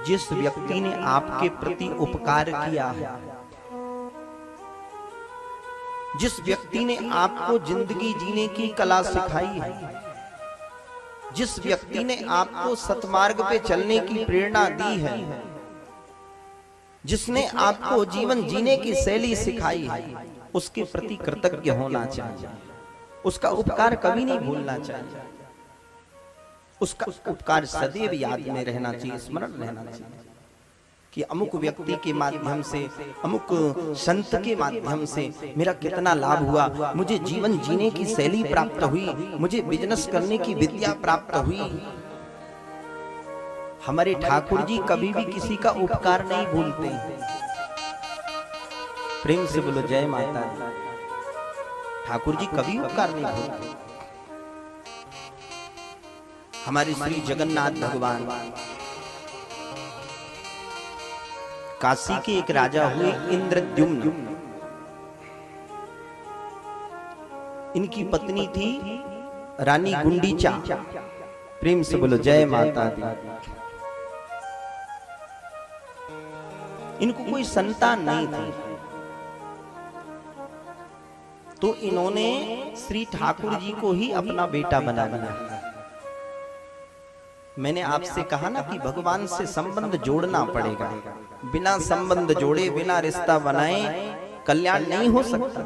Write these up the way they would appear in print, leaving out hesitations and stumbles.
जिस व्यक्ति ने आपके प्रति उपकार किया है, जिस व्यक्ति ने आपको जिंदगी जीने की कला सिखाई है, जिस व्यक्ति ने आपको सतमार्ग पे चलने की प्रेरणा दी है, जिसने आपको जीवन जीने की शैली सिखाई है, उसके प्रति कृतज्ञ होना चाहिए। उसका उपकार कभी नहीं भूलना चाहिए। उसका उपकार सदैव याद में रहना चाहिए, स्मरण रहना चाहिए कि अमुक व्यक्ति के माध्यम से, अमुक संत के माध्यम से मेरा कितना लाभ हुआ, मुझे जीवन जीने की शैली प्राप्त हुई, मुझे बिजनेस करने की विद्या प्राप्त हुई। हमारे ठाकुर जी कभी भी किसी का उपकार नहीं भूलते। प्रेम से बोलो जय माता दी। ठाकुर जी कभी उपकार नहीं भूलते। हमारे श्री जगन्नाथ भगवान काशी के एक राजा हुए इंद्रद्युम्न। इनकी पत्नी थी रानी गुंडीचा। प्रेम से बोलो जय माता दी। इनको कोई संतान नहीं थी, तो इन्होंने श्री ठाकुर जी को ही अपना बेटा बना लिया। मैंने आपसे कहा ना कि भगवान से संबंध जोड़ना पड़ेगा। बिना संबंध जोड़े, बिना रिश्ता बनाए कल्याण नहीं हो सकता।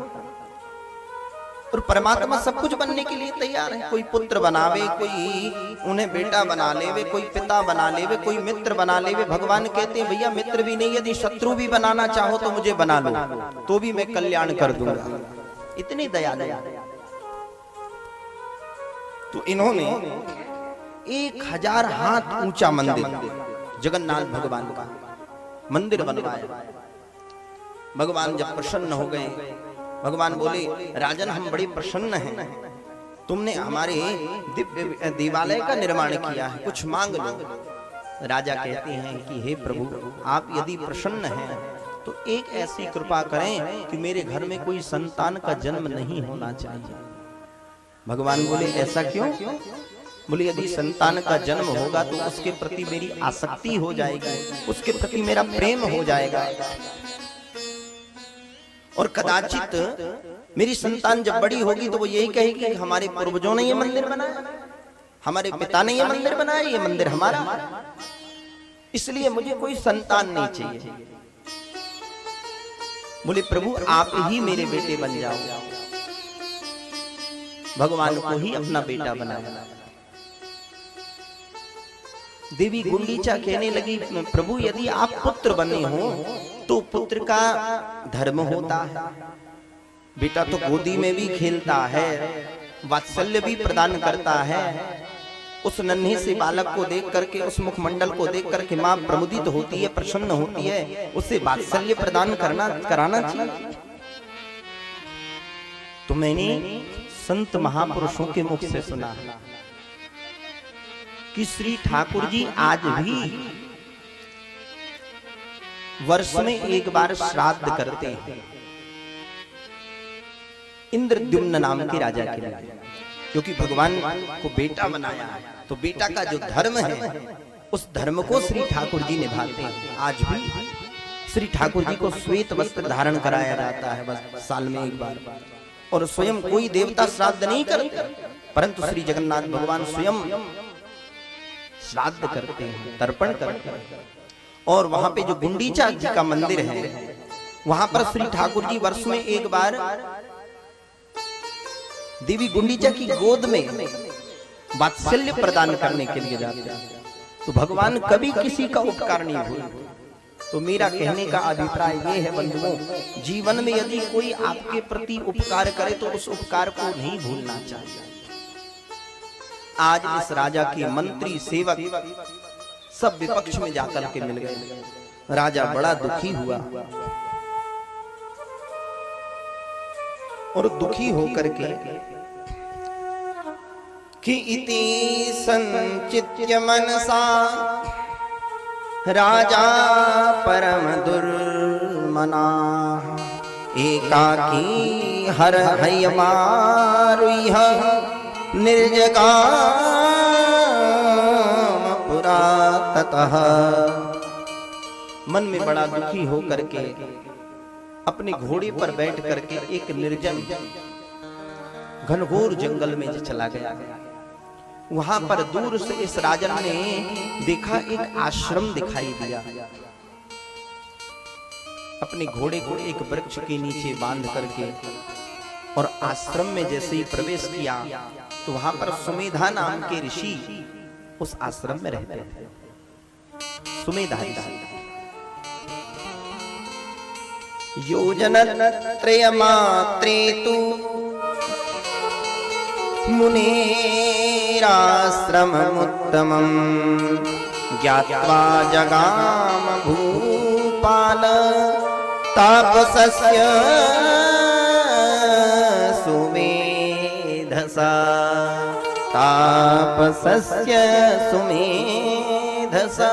और परमात्मा सब कुछ बनने के लिए तैयार है। कोई पुत्र बनावे, कोई उन्हें बेटा बना लेवे, कोई पिता बना लेवे, कोई मित्र बना लेवे। भगवान कहते हैं भैया मित्र भी नहीं, यदि शत्रु भी बनाना चाहो तो मुझे बना लो, तो भी मैं कल्याण कर दूंगा। इतने दयालु। तो इन्होंने 1000 हाथ ऊंचा मंदिर, जगन्नाथ भगवान का मंदिर बनवाया। भगवान जब प्रसन्न हो गए, भगवान बोले राजन हम बड़े प्रसन्न हैं, तुमने हमारे दिव्य देवालय का निर्माण किया है, कुछ मांग लो। राजा कहते हैं कि हे प्रभु, आप यदि प्रसन्न हैं तो एक ऐसी कृपा करें कि मेरे घर में कोई संतान का जन्म नहीं होना चाहिए। भगवान बोले ऐसा क्यों? बोले यदि संतान का जन्म होगा तो उसके प्रति मेरी आसक्ति हो जाएगी, उसके प्रति मेरा प्रेम हो जाएगा, और कदाचित मेरी संतान जब बड़ी होगी तो वो यही कहेगी कि हमारे पूर्वजों ने ये मंदिर बनाया, हमारे पिता ने ये मंदिर बनाया, ये मंदिर हमारा, इसलिए मुझे कोई संतान नहीं चाहिए। बोले प्रभु आप ही मेरे बेटे बन जाओ। भगवान को ही अपना बेटा बनाया। देवी गुंडीचा कहने लगी प्रभु यदि आप पुत्र बने हो तो पुत्र का धर्म होता है, बेटा तो गोदी में भी खेलता है, वात्सल्य भी प्रदान करता है। उस नन्हे से बालक को देख करके, उस मुखमंडल को देख करके माँ प्रमुदित होती है, प्रसन्न होती है, उसे वात्सल्य प्रदान कराना चाहिए। तो मैंने संत महापुरुषों के मुख से सुना कि श्री ठाकुर जी आज भी वर्ष में एक बार श्राद्ध करते हैं इंद्रद्युम्न नाम के राजा के लिए, क्योंकि भगवान को बेटा बनाया है, तो बेटा का जो धर्म है उस धर्म को श्री ठाकुर जी निभाते हैं। आज भी श्री ठाकुर जी को श्वेत वस्त्र धारण कराया जाता है बस साल में एक बार, और स्वयं कोई देवता श्राद्ध नहीं करते, परंतु श्री जगन्नाथ भगवान स्वयं श्राद्ध करते हैं, तर्पण करते हैं। और वहां पे जो गुंडीचा जी का मंदिर है, वहां पर श्री ठाकुर जी वर्ष में एक बार देवी गुंडीचा की गोद में वात्सल्य प्रदान करने के लिए जाते हैं। तो भगवान कभी किसी का उपकार नहीं भूलते। तो मेरा कहने का अभिप्राय ये है बंधुओं, जीवन में यदि कोई आपके प्रति उपकार करे तो उस उपकार को नहीं भूलना चाहिए। आज इस राजा के मंत्री सेवक सब विपक्ष में जाकर के मिल गए। राजा बड़ा दुखी हुआ और दुखी होकर के कि इति संचित्य मनसा राजा परम दुर्मना एकाकी हर हय मारुह निर्जगाम पुरा ततः मन में बड़ा दुखी हो करके अपने घोड़े पर बैठ करके एक निर्जन घनघोर जंगल में चला गया। वहां पर दूर से इस राजन ने देखा एक आश्रम दिखाई दिया। अपने घोड़े को एक वृक्ष के नीचे बांध करके और आश्रम में जैसे ही प्रवेश किया तो वहां पर सुमेधा नाम के ऋषि उस आश्रम में रहते थे। सुमेधा ऋषि योजनत्रयमात्रे तु मुनेराश्रममुत्तमं ज्ञात्वा जगाम भूपाल तापसस्य सुमेधसा तापसस्य सुमेधसा।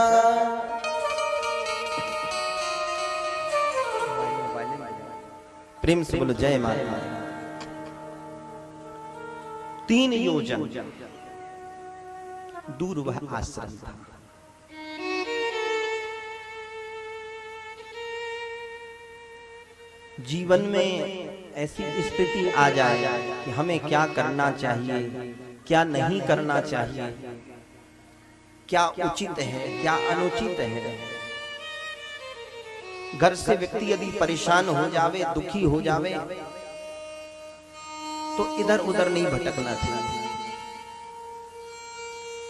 प्रेम से बोलो जय माता। 3 योजन दूर वह आश्रम था। जीवन में ऐसी स्थिति आ जाए कि हमें क्या करना चाहिए, क्या नहीं करना चाहिए, क्या उचित है, क्या अनुचित है। घर से व्यक्ति यदि परेशान हो जावे, दुखी हो जावे, तो इधर उधर नहीं भटकना चाहिए।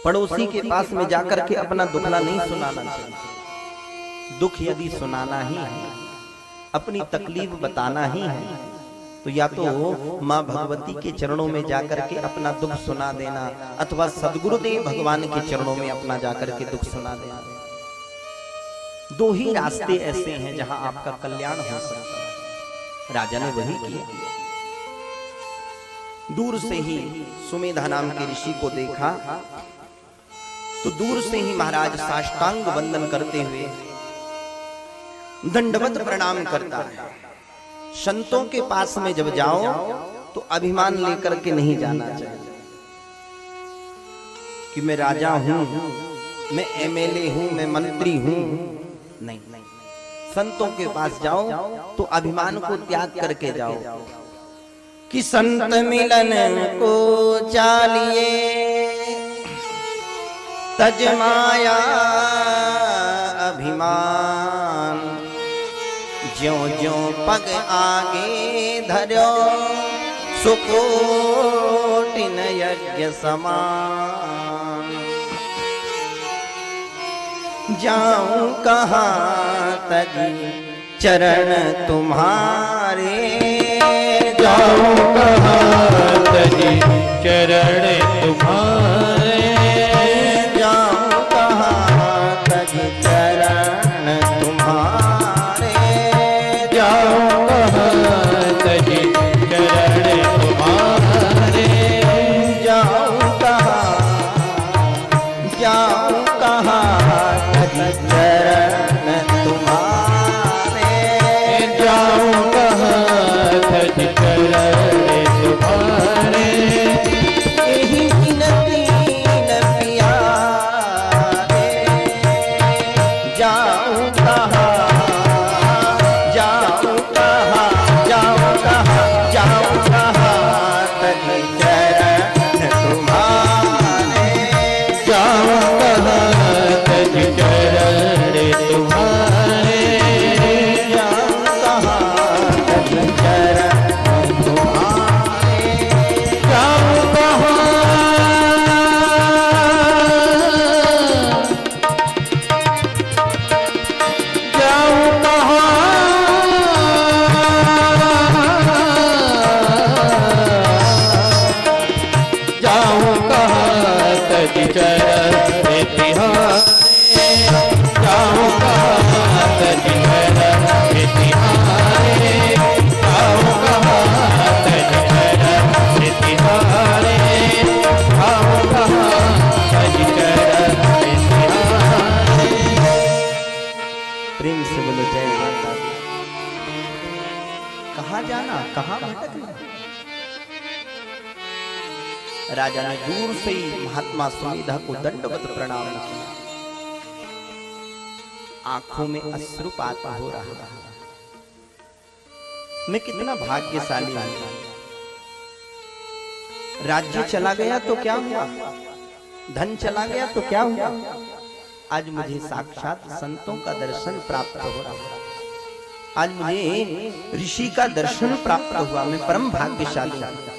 पड़ोसी के पास में जाकर के अपना दुखला नहीं सुनाना चाहिए। दुख यदि सुनाना ही है, अपनी तकलीफ बताना ही है, तो या तो माँ भगवती के चरणों में जाकर के अपना दुख सुना देना, अथवा सदगुरुदेव भगवान के चरणों में अपना जाकर के दुख सुना देना। 2 ही रास्ते ऐसे हैं जहां आपका कल्याण हो सकता है। राजा ने वही किया। दूर से ही सुमेधा नाम के ऋषि को देखा तो दूर से ही महाराज साष्टांग वंदन करते हुए दंडवत प्रणाम करता है। संतों के पास में जब जाओ तो अभिमान लेकर के नहीं जाना चाहिए कि मैं राजा हूं, मैं एमएलए हूं, मैं मंत्री हूं। नहीं, संतों के पास जाओ तो अभिमान को त्याग करके जाओ कि संत मिलन को चालिए तज माया अभिमान ज्यों ज्यों पग आगे धर्यो सुकोटिन यज्ञ समान। जाऊं कहाँ तजी चरण तुम्हारे, जाऊं कहाँ तजी चरण तुम्हारे, जाऊं कहाँ तजी चरण तुम्हारे, जाऊं कहाँ तजी चरण तुम्हारे, जाऊं कहाँ तजी चरण तुम्हारे, जाऊं कहाँ तजी चरण तुम्हारे। यही विनती न प्यारे, जाऊं कहाँ, जाऊं कहाँ, जाऊं कहाँ, जाऊं कहाँ तजी चरण तुम्हारे, जाऊं कहाँ तजी चरण तुम्हारे, जाऊं कहाँ तजी चरण तुम्हारे, जाऊं कहाँ, जाऊं कहाँ, जाऊं कहाँ तजी चरण तिहारे, जाऊं कहाँ तजी चरण तिहारे, जाऊं कहाँ तजी चरण तिहारे, जाऊं कहाँ तजी चरण तिहारे। प्रेम से बोलो जय माता दी। कहाँ जाना, कहाँ भटकना। राजा ने दूर से ही महात्मा सुमेधा को दंडवत प्रणाम किया। आंखों में अश्रुपात हो रहा है। मैं कितना भाग्यशाली हूं। राज्य चला गया तो क्या हुआ, धन चला गया तो क्या हुआ, आज मुझे साक्षात संतों का दर्शन प्राप्त हो रहा है, आज मुझे ऋषि का दर्शन प्राप्त हुआ। मैं परम भाग्यशाली हूं।